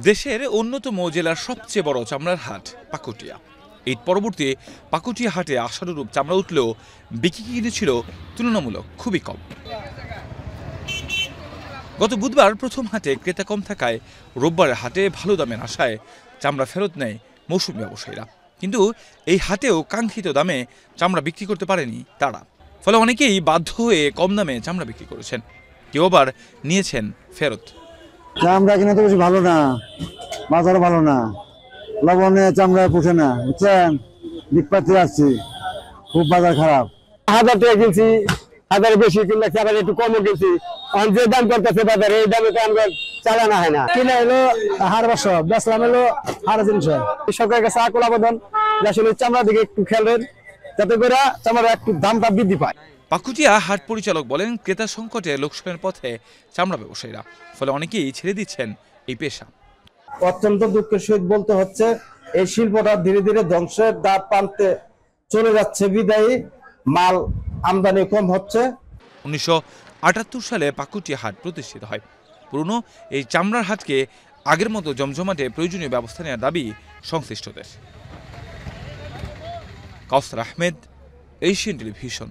দেশের অন্যতম জেলার সবচেয়ে বড় চামড়ার হাট পাকুটিয়া। ঈদ পরবর্তী পাকুটিয়া হাটে আশানুরূপ চামড়া উঠলেও বিক্রি কিনেছিল তুলনামূলক খুবই কম। গত বুধবার প্রথম হাটে ক্রেতা কম থাকায় রোববারের হাটে ভালো দামের আশায় চামড়া ফেরত নেয় মৌসুমী ব্যবসায়ীরা। কিন্তু এই হাটেও কাঙ্ক্ষিত দামে চামড়া বিক্রি করতে পারেনি তারা। ফলে অনেকেই বাধ্য হয়ে কম দামে চামড়া বিক্রি করেছেন, কেউ আবার নিয়েছেন ফেরত। চামড়া কিনা তো বেশি ভালো না, বাজার ভালো না, লবণে চামড়া পুষে না, বুঝছেন? দিকপাতি আসছি, খুব বাজার খারাপ। 1000 টাকা কিনছি, 1000 বেশি কিনলে আবার একটু কমও কিনছি। যে দাম করতেছে বাজারে এই দামে তো আমরা চালানো হয় না। কিনা এলো 800, বেচলাম এলো 350। সরকারের কাছে আকুল আবেদন যে আসলে চামড়া দিকে একটু খেয়াল রাখেন, যাতে করে চামড়া একটু দামটা বৃদ্ধি পায়। পাকুটিয়া হাট পরিচালক বলেন, ক্রেতা সংকটে লোকসানের পথে চামড়া ব্যবসায়ীরা, ফলে অনেকেই ছেড়ে দিচ্ছেন এই পেশা। অত্যন্ত দুঃখের সহিত বলতে হচ্ছে, এই শিল্পটা ধীরে ধীরে ধ্বংসের দ্বার প্রান্তে চলে যাচ্ছে বিদায়ী মাল আমদানি কম হচ্ছে। 1978 সালে পাকুটিয়া হাট প্রতিষ্ঠিত হয়। পুরনো এই চামড়ার হাটকে আগের মতো জমজমাটে প্রয়োজনীয় ব্যবস্থা নেওয়ার দাবি সংশ্লিষ্টদের। কাউসার আহমেদ, এশিয়ান টেলিভিশন।